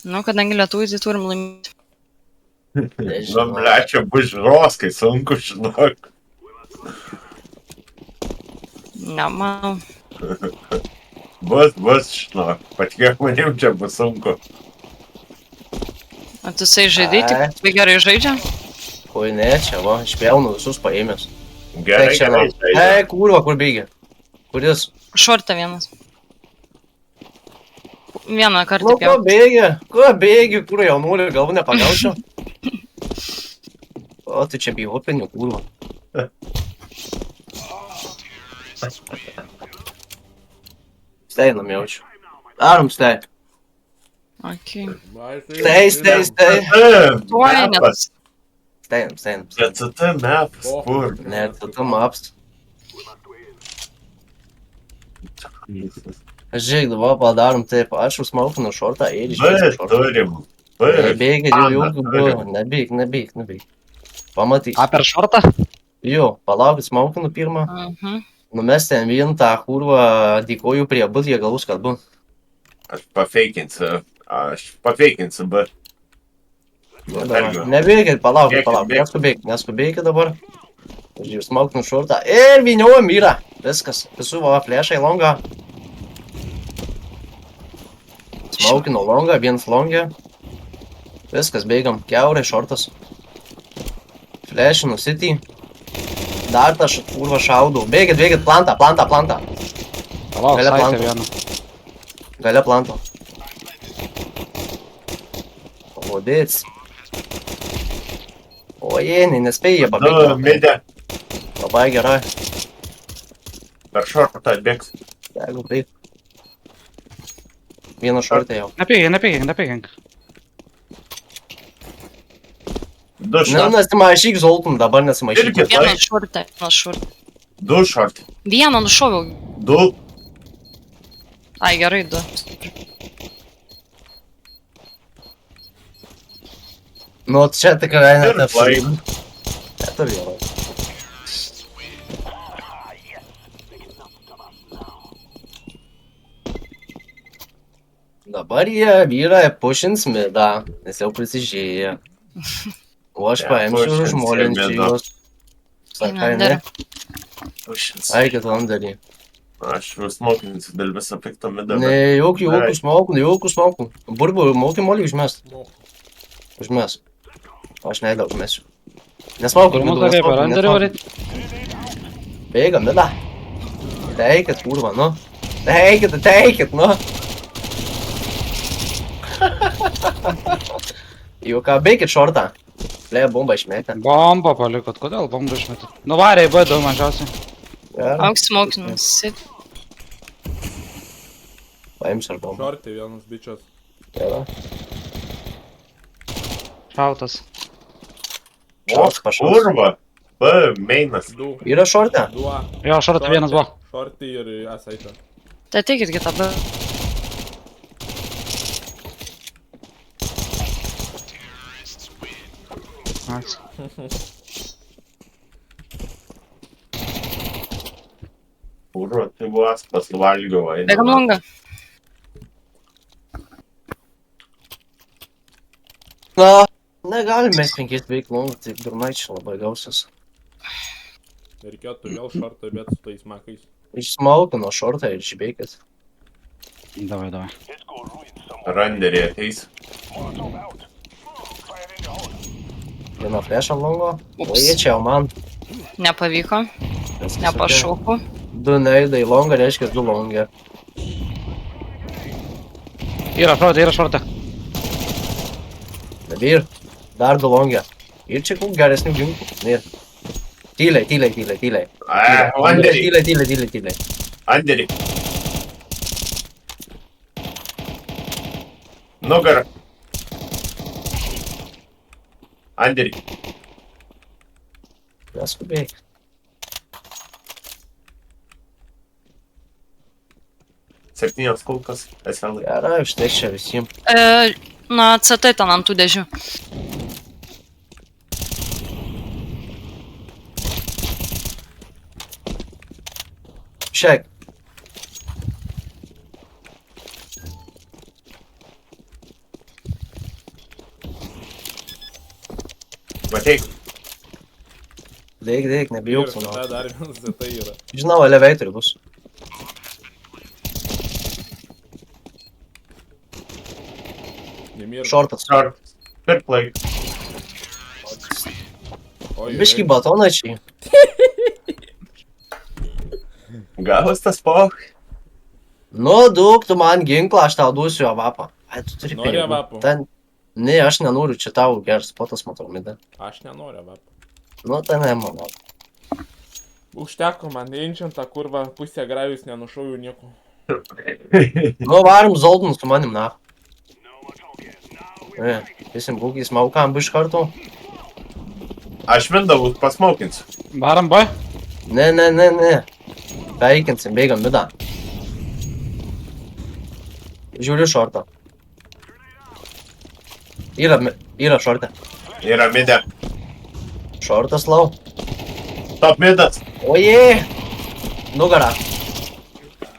Nu, kadangi lietuvai, tai turim laimėti. Nu, ble, čia bus žroskai, sunku žinok. Nemanau. Bus, žinok. Patikėk manim, čia bus sunku. O tu sai žaidai, Ai. tik gerai žaidžia? Oi, ne, čia va, išpjaunu visus paėmęs. Gerai, Eik čia, gerai. va. Ei, kurva, kur bėgi? Kuris? Šorta vienas. Vieną kartą Nu, ko pjau. bėgi, kur jaunuolį, galvu nepagaučiau. O, tai čia bijopinių, kurva. Steinam jaučiu. Darom stei. Okay. Stei. Tuoj net. Steinam. CCT mapas, kur? Ne, tu maps. Žiūrėk, dabar padarom taip, aš užsmaukinu šortą ir išvėsiu šortą. Turim. Nebėgi, jau ilgų buvo, nebėg. Pamatys. A, per šortą? Jo, palaukit, smaukinu pirmą. Numes ten vien tą kurvą, dėkoju prie bus, jie galus, kad bu. Aš pafeikinsiu, bet... Nebėgit, palaukit, neskubėkit dabar. Žiūrėjau, smaukinu šortą ir vyniojam yra. Viskas, visų va, flešai longą. Smaukinu longą, vienas longė. Viskas, bėgam, kiaurai, šortas. Flešinu city. Dar tą kurvą šaudau. Bėgit, plantą. Palauk, Gale saitė planto. vieną. Gale planto. Pavodėts. O jėnai, nespėjai jie Du, pabėgti. midė. Labai gerai. Per šortą atbėgs. Jeigu taip. Vieną šortą jau. Nepėgink. Du šortą. Nesimaišyk zoltum, dabar nesimaišyk. Irgi. Vienas šorta. Du šortą. Vieną nušoviau. Du. Ai, gerai, du. Nu, čia tikrai Ir netaps. laim. Neturi jau. Dabar jie vyrai pušins midą, nes jau prisižiūrėjo. O aš Ne, paimsiu ir pušins užmolinsiu midą. juos. Sakai, ne? Pušins. Eikit landarį. Aš smokinsiu dėl viso pikto midą. Ne, jokių smaukų. Burbu, moki molį užmest. Užmes. Aš neįdą užmesiu. Nesmaukų, Pirmus dagai per Anderį varyt. Bėga, mida. Teikit, kurva, nu. Teikit, nu. Jau ką, bėkit šortą. Ble, bombą išmetę. Bombą palikot, kodėl bombą išmetit? Nuvarė į B2 mažiausiai. Auks smokinas. Paims ar bombą. Šortai vienas bičias. Gerai. Šautas. Šaus, pašaus. Kurva. B, mainas. Du. Yra šortė? Du A. Jo, šortą vienas buvo. Šortai ir esaitą. Tai ateikit kitą, bet... Nice. Kurva, tai vos pasivalgiau. Bėgam langą. Na, negalim mes 5 veiklom, tai durnaičiai labai gausias. Reikėtų vėl šortą, bet su tais makais. Išsmaukino šortą ir išbėkit. Davai. Randerį ateis. Vieną flešą longo. Ups. O jie čia jau man. Nepavyko. Nepašoku. Du neidai longą, reiškia 2 longę. Yra šortą. Nebir. Dar 2 longę. Ir čia kokių geresnių ginklų. Nėr. Tyliai. Randerį. Tyliai. Randerį. Nugarą. Randerį. Neskubėk. Septynios kulkas. SL. Gerai, užteks čia visiems. Na, CT ten ant tų dėžių. Šiek. Ateik. Dėk, nebijok, Ir manau. tada dar vienas ZT yra. Žinau, elevatorių bus. Nemir. Šortas. Ar per play. Oi, Biški batonačiai. Gavas tas pok. Nu, duok tu man ginklą, aš tau duosiu avapą. Ai, tu turi Nori pinigų. avapų? Ten... Ne, aš nenoriu, čia tau geras spotas, matau, mida. Aš nenoriu, va. Nu, tai ne, manau. Užteko man, einčiant tą kurvą, pusę grajus nenušauju nieko. Nu, varom Zoltan su manim, na. Ne, visim būgiai smaukam biš kartu. Aš mindavau pasmaukinsiu. Varam, boy. Ne. Veikinsim, bėgam midą. Žiūriu šortą. Yra šortė. Yra midė. Šortas lau. Top midas. Oje! Nugarą.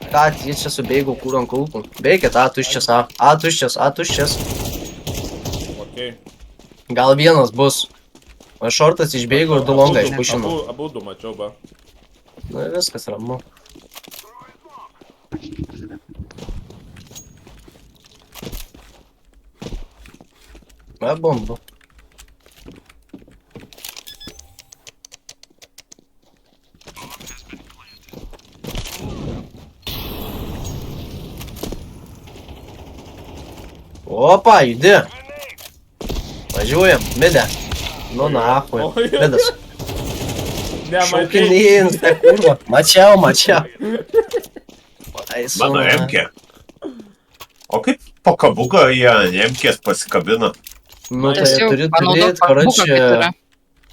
Ką, jis čia subėgo kur ant kulkų. Bėkit, tuščias, tuščias. Okei. Gal vienas bus. O šortas išbėgo ir du longą išpušino. Abu du mačiau, ba. Nu, viskas ramu. Be bombų. Opa, judi. Važiuojam, midė. Nu, nahui. Oi. Midas. Nemačiau. Šaukinėjins, tai kurva. Mačiau. Ai, Mano suna. emkė. O kaip po kabuką jie ant emkės pasikabina? Nu, tai Nes jau turi panaudot turėt, pakabuką, karoči, kaip yra.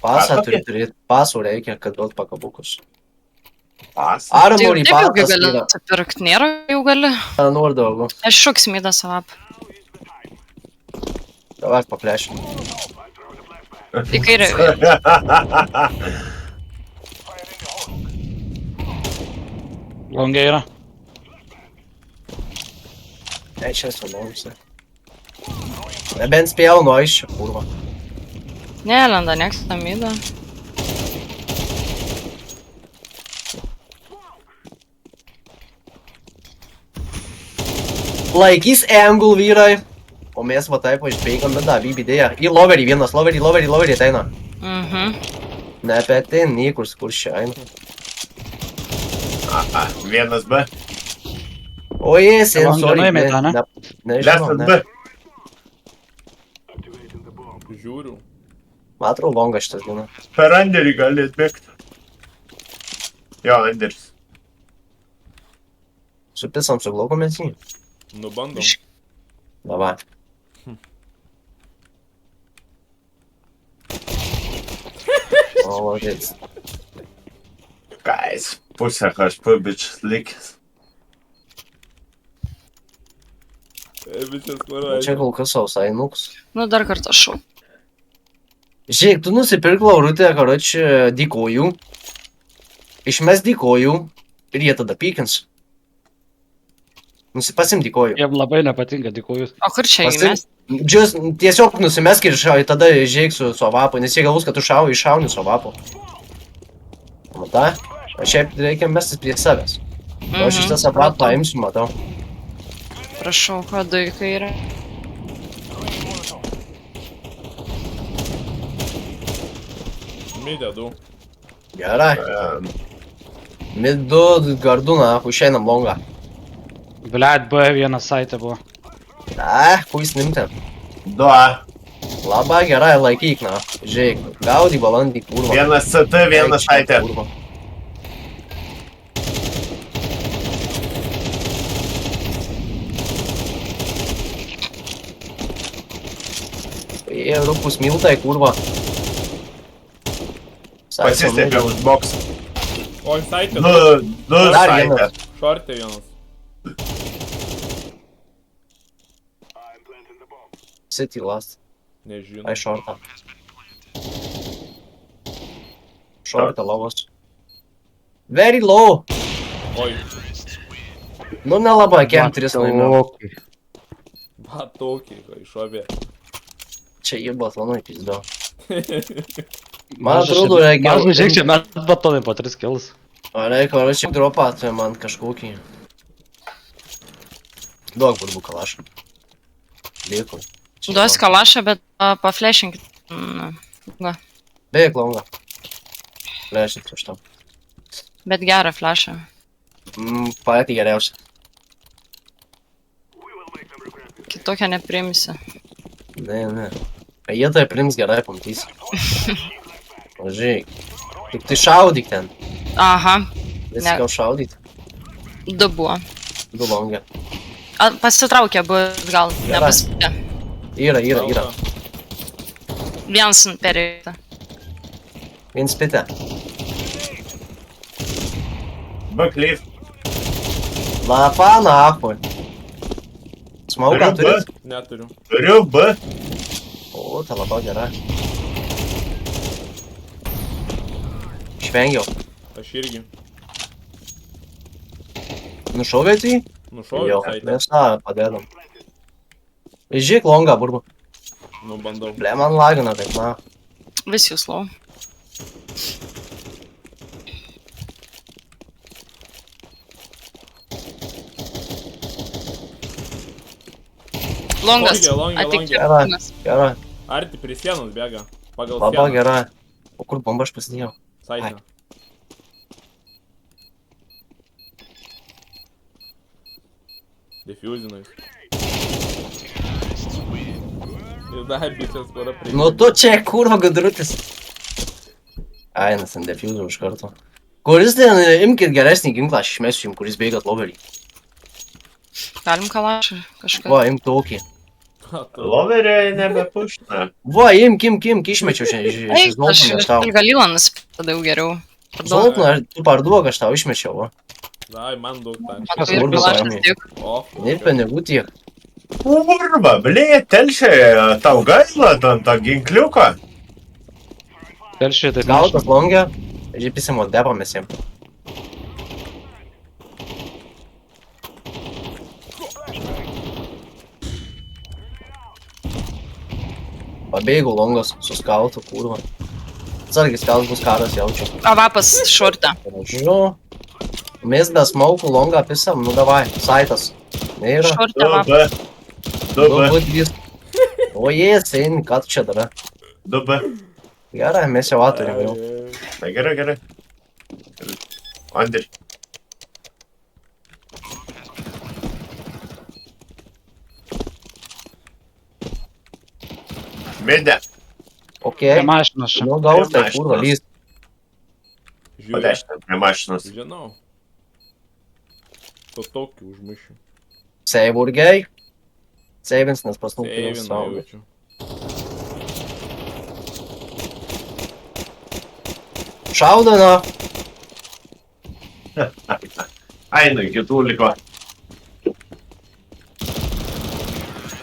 pasą Ką turi turėt. Pasų reikia, kad duot pakabukus. Pas. Ar Tai jau nori taip ilgai pasas gali yra? nusipirkt, nėra jau gali. Nori daugiau. Aš šuks mydą savap. Davai paplešim. Į kairę. Longiai yra. Ei, čia sulauksi. Nebent spėjau nuo iš čia, kurva. Nelenda, nieks tą mydą. Laikys angle vyrai. O mes va taip išbėgam, bet da, vybidėja. Į loverį vienas, loverį ateina. Mhm. Ne apie ten, niekur, kur čia eina. Vienas B. O jis, Long sorry. nuėmė tą, ne? Nežinau, Lesas ne. B. Žiūriu. Matau, longas šitas būna. Per Anderį gali atbėgti. Jo, Anderis. Supisam su glaukom esi. Nu, bandom. Davai. O, logis. Guys, pusę HP bičias likęs. Bičias, kur Čia kol kas sausai nuks. Nu, dar kartą šau. Žiūrėk, tu nusipirk laurutę, karoči, dykojų. Išmes dykojų ir jie tada pykins. Nusipasim dykojų. Jiem labai nepatinka, dėkuoju. O kur čia įmės? Tiesiog nusimesk ir šau, tada žiūrėk su avapu, nes jie galvos, kad tu iššauni su avapu. Matai? O šiaip reikia mestis prie savęs. O aš šitas aprat paimsiu, matau. Prašau, ką du į kairę. Midė, du. Gerai. Midu gardūną, išeinam longą. Bliat, B vienas saitė buvo. Kuis nimti. 2A. Labai gerai, laikyk, na. Žiūrėk, gaudį balandį, kurva. Vienas CT, vienas saitė. Kurva. Jie rūpus miltai, kurva. Pasistėpė už boksą. Oi, saitė. Du Dar saitė. vienas. Šortė vienas. City last. Nežinau. Ai, šortą. Šortą lovos. Very low. Oi, Nu, nelabai, kem 3 laimėjau. va tokį, kai šovė. Čia jie batlonai pizdo. Man atrodo, reikia... Mažai žingsniai, mes batonai po 3 kilus. Reikia rašyk dropat man kažkokį. Duok burbu kalašą. Dėkui. Duos kalašą, bet paflešinkit. Va. Beveik longa. Flešink už tam. Bet gerą flešą. Patį geriausią. Kitokią nepriimsi. Ne. Jie tai prims gerai, pamatys. Žiūrėk. Tik tai šaudyk ten. Aha. Visi Ne. gal šaudyt. 2 buvo. Du longa. Pasitraukė, buvo gal. Nepasitraukė. Yra. Vienas perėjo. Viens pitė. Baklys. Lapa nahui. Smauką Turiu turi? Neturiu. Turiu B. O, ta laba gera. Išvengiau. Aš irgi. Nušovė tai? Nušoviau Jo, saitę. mes padėdam. Žiūrėk longą, burbu. Nu, bandau. Ble, man lagina taip, na. Vis jūs lau. Longas. Longe. Atikė. Gerai. Gera. Arti prie sienos bėga. Pagal Laba sieną. gera. O kur bombą aš pasidėjau? Saitę. Defuzinais. Ir dar bičias pora prie. Nu tu čia kurva gudrutis. Ai, nes ant defuzų iš karto. Kuris ten, imkit geresnį ginklą, aš išmesiu jums, kuris bėgat loverį. Galim kalašą kažką. Va, imk tokį. Loverį nebepušna. Va, imk, išmečiau šiandien. Eik, aš Zoltaną aš tau. Galilą nusipirkau jau geriau. Zoltaną, tu parduok, aš tau išmečiau, va. Dai, man daug ten. Matau ir Svarbu kalašas paėmė. tik. O. Ir pinigų tiek. Kurva, blė, telšia, tau gaila ten tą ginkliuką. Dėl šitai. Gautas longė, ir pisimo debą mes jiem. Pabėgau longas su skautu, kurva. Atsargiai skautas bus karas, jaučiu. Avapas šortą. Žiūrėjau. Mes be smaukų longą pisam, nu davai, saitas. Nėra. Šortą 2 avapas. B. 2 B. Būt vis. O jės, eini, ką tu čia darai? 2 B. Gerai, mes jau turim jau. Tai gerai. Andri. Midė. Okei. Mašinas čia. Nu, gaus tai, Mašinas. kurva, lys. Žiūrėk. Padešinę prie mašinos. Žinau. To tokį užmušiu. Seivurgiai. Seivins, nes pasnūpinau Seivina savo. jaučiu. Šaudana. Ainu, kitų liko.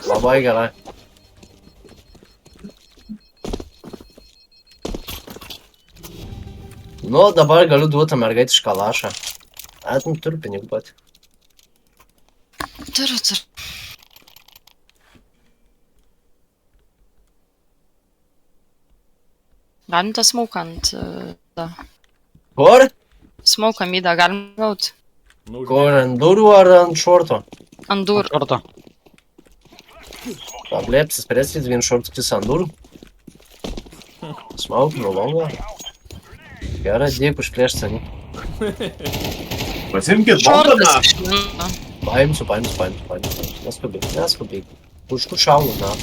Labai gerai. Nu, dabar galiu duoti mergaitišką lašą. Nu, turiu pinigų pat. Turiu. Galim tą smoką ant... Kur? Smoką mydą galim gauti. Nu, Kur, ant durų ar ant šorto? Ant durų. Karto. Pablėpsis, preskis, vien šortukis ant durų. Smauk, nu longa. Gerai, dėkui už plėštanį. Pasimkit bombą. Šortas išlindo. Paimsiu. Neskubėk. Už kur šaunu, na.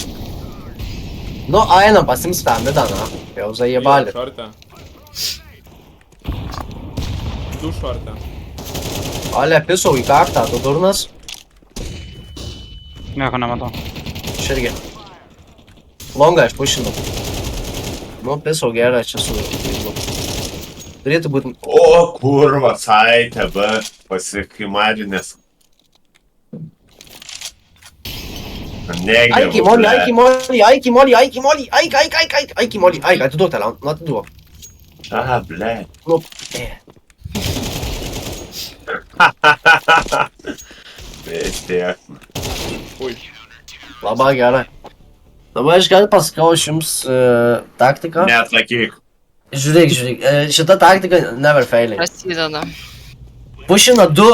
Nu, einam, pasims tą midą, na. Jau zajebali. Šortą. Du šortą. Ale, pisau į kaktą, tu durnas. Nieko nematau. Aš irgi. Longą aš pušinu. Nu, pisau gerą čia su... Turėtų būti... O, kurva, saitė, B. Pasikimarinės. Aiki, moli, atiduok tą laun, nu atiduok. Aha, ble. Nu, Vis tiek. Ui. labai gerai. Dabar aš gal pasakau jums taktiką. Neatsakyk. Žiūrėk, šita taktika never failing. Prasideda. Pušina 2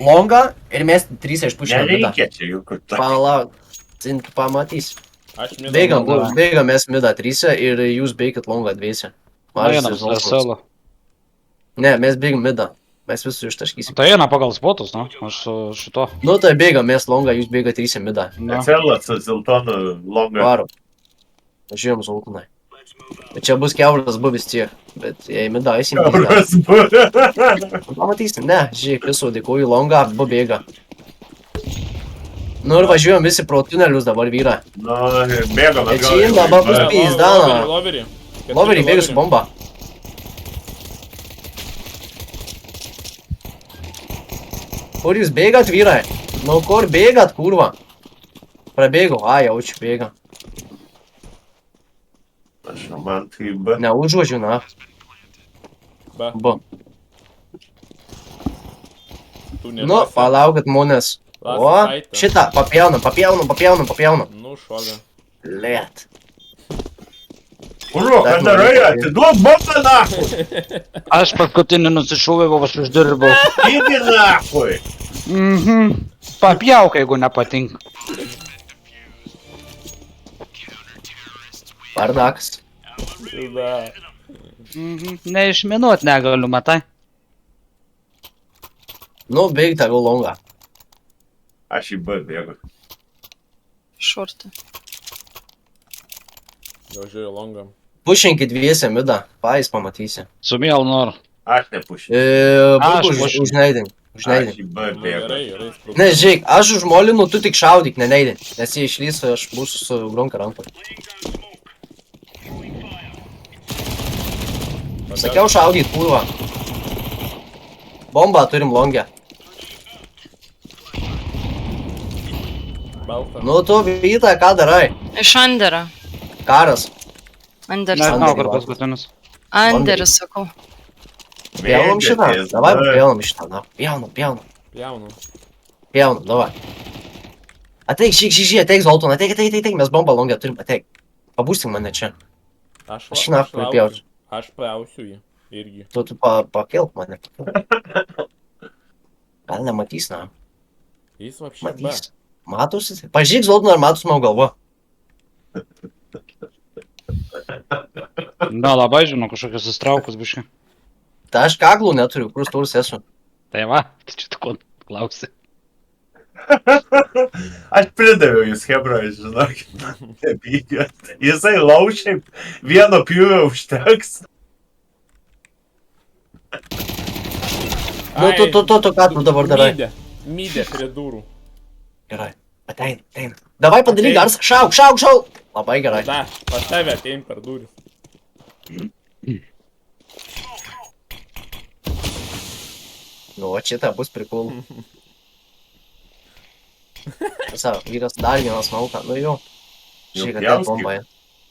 longą ir mes 3 išpušinam midą. Nereikia čia jokių taktikų. Palauk, tu pamatysi. Aš midą Bėgam, naudojau. bėgam mes midą 3 ir jūs bėgat longą 2. Vienas SL. Ne, mes bėgam midą. Mes visus ištaškysim. Tai eina pagal spotus, nu, aš su šito. Nu tai bėgam mes longą, jūs bėgat 3 midą. Na. Celas su Ziltonu longa. Varom. Važiuojam Zoltanai. Bet čia bus kiauras buvis tiek. Bet jei midą eisim midą. Euras buvo. Pamatysim, ne, žiūrėk, visų dėkuoju longą, abu bėga. Nu ir važiuojam visi pro tunelius dabar vyra. Nu, bėgam Bet čia dabar bus atgal. pizda. Loverį. Loverį bėga su bomba. Kur jūs bėgat, vyrai? Nu kur bėgat, kurva? Prabėgo, jaučiu, bėga. Aš man tai B. Neužuodžiu, na. Ba, Bu. tu Nu, nerasi. palaukit, monės. O, šitą, papjaunam. Nu, šovė. Lėt. Uro, ką darai? Atiduok bombą nachui. Aš paskutinį nusišūviau, aš uždirbau. Įdi nachui. Papjauk, jeigu nepatinka. Bardakas. Da. Neišminuot negaliu, matai. Nu, bėg tegul longą. Aš į B bėgu. Šortą. Važiuoju longą. Pušinkit 2 midą, pais pamatysi. Su mielu noru. Aš nepušiu. Būtų pušinu. užneidink. Aš Užneidink. į B Nu, bėgu. gerai. Ne, žiūrėk, aš užmolinu, tu tik šaudyk, neneidink. Nes jei išlys, aš būsiu su gronka ranko. Sakiau šaudyt, kurva. Bombą turim longę. Balta. Nu tu, Vyta, ką darai? Iš Anderą. Karas. Anderis. Nežinau, kur paskutinis. Anderis, sakau. Pjaunam šitą. Mėgatės Davai, B. pjaunam šitą. Na, pjaunam. Pjaunu. Pjaunam, davai. Ateik, šį, ateik, Zoltan, ateik, mes bombą longę turim, ateik. Pabūstik mane čia. Aš Aš nafką pjausiu. Aš pjausiu jį. Irgi. Tu pakelk mane. Gal nematys, na. Jis vapšė B. Matys. Matosi? Pažiūrėk, Zoltan, ar matos mano galva. Na, labai žinau, kažkokius įstraukus biškai. Tai aš kaklų neturiu, kur stūris esu. Tai va, tai čia tu ko klausi. Aš pridaviau jūs, Hebra, žinokit. Nebijot. Jisai laušiai, vieno pjūvio užteks. Nu, tu ką tu dabar darai? Mydė prie durų. Gerai, atein. Davai padaryk garsą, šauk. Labai gerai. Da, pas tave atein per duris. Nu, o šitą bus prikul. Savo, vyras dar vieną smauką, nu jau. Žiūrėk, kad ten bomba.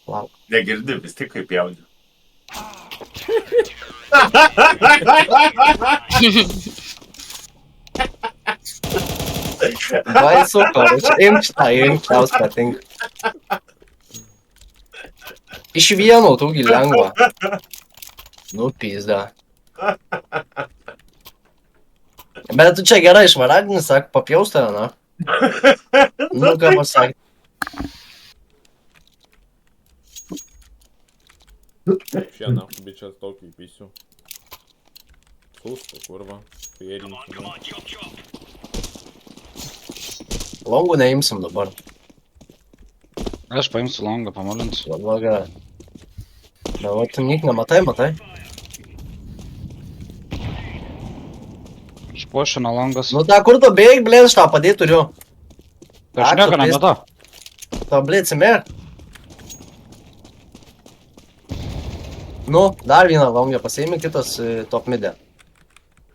Lauk. Negirdi, vis tik kaip jaudė. Vai super, imk taus patinka. Iš vieno tūgi lengva. Nu, pizda. Bet tu čia gerai išvaradinis, sak, papjaus tave, na. Nu, ką pasakė. Šiandien aš bičias tokį įpysiu. Sustu, kurva. Pėrinsiu. Longų neimsim dabar. Aš paimsiu langą, pamolinsiu. Labai gerai. Dabar tu nik nematai, matai? Išpošina langas. Nu, ta kur tu bėg, blėt, aš tau padėt turiu. Aš nieko nematau. Ta, blėt, simėr. Nu, dar vieną longą pasiėmė, kitas top midė.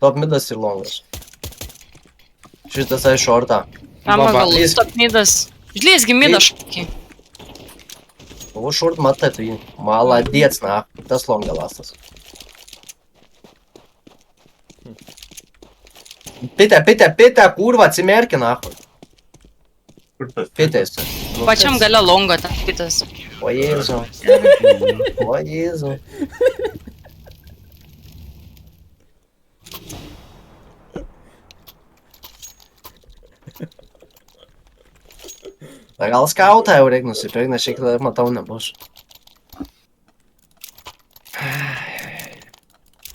Top midas ir longas. Šitas ai šortą. Kam Baba, gal lys. stopnydas. Žlėsgi midą šokį. O šort matai tu jį. Maladėts, na. Tas longa lastas. Pite, kurva, atsimerki, na. Kur tas? Pite esi. Pačiam gale longo ten kitas. O Jėzu. O Jėzu. Tai gal skautą jau reikia nusipirkti, nes šiek tiek matau nebus.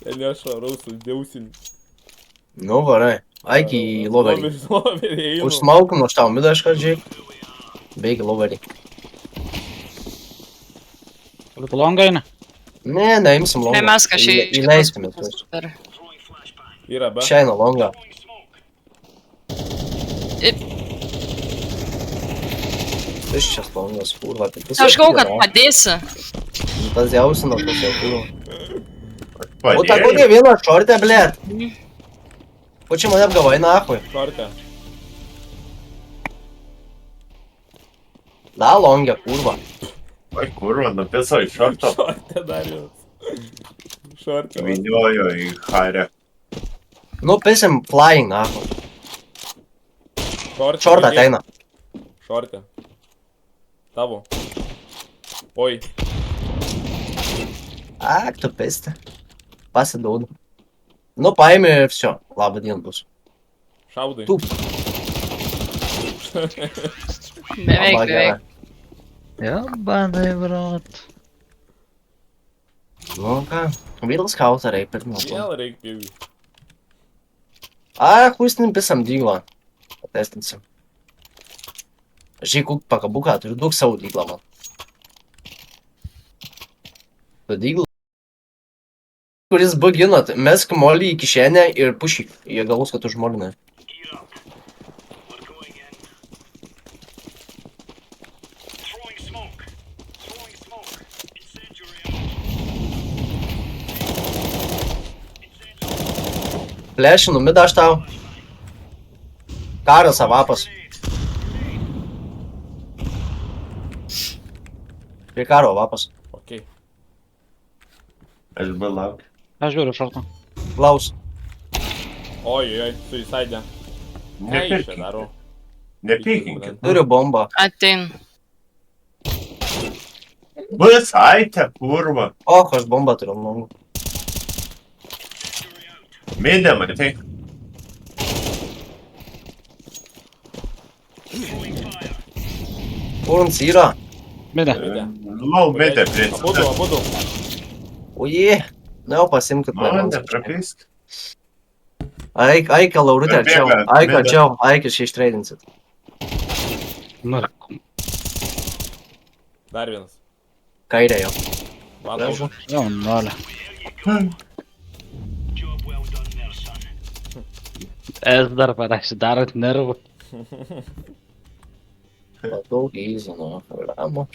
Ja nešvaraus sudėusim. Nu, varai. Aiki į loverį. Loverį einu. Užsmaukinu aš tau midą iškart, žiūrėk. Beigi loverį. Kur tu longą eini? Ne, neimsim longą. Ne, mes kažkaip iš kitos Įleiskime pusės tuos. per- Yra be. Išeina longą. Tuščias longas, kurva. Tai Aš galvoju, kad padėsi. Tas jausina tas jau kurva. O ta Padėjai. kokia viena šortė, blėt. Ko čia mane apgavai, nahui? Šortė. Da, longė, kurva. Oi, kurva, nupiso iš šorto. Šortė dar jos. Šortė. Viniojo į harę. Nu, pisim flying, nahui. Šortė. Šortą ateina. Šortė. Tavo. Oi. Ak, tu pisti. Pasiduodu. Nu, paėmė ir всё. Labą dieną bus. Šaudai. Tu. Beveik, Labai gerai. beveik. Jebandai, brat. Nu ką, vyras kautą reikia pirmą. Vėl reikia pjūvi. A, хуй pisam dyglą. Patestinsim. Žiūrėk, kuk pakabuką, turiu daug savo dyglą man. Tu dyglą. Kuris buginat, mesk molį į kišenę ir pušyk. Jie galvos, kad užmolinai. Plešinu midą aš tau. Karas avapas. Prie karo avapas. Okei. Aš belauk. Aš žiūriu šortą. Klaus. Oi, oi, suicidė. Ką iš čia daro? Nepykinkit. Turiu bombą. Atein. Visaitė, kurva. O, aš bombą turiu. Nu. Midė, matai. Kurns yra. Midė. Lau midė, Abudu, principė. abudu. Oje. Na, jau pasimkit Man man. neprapisk. Aika, Laurutė, arčiau. Bėga, Aika, bėga. arčiau. Aika, čia ištreidinsit. Nu, Dar vienas. Kairė jau. Matau. Gražu. jau nolė. Es dar parašė, darant nervų. Daug įzino. Ramu.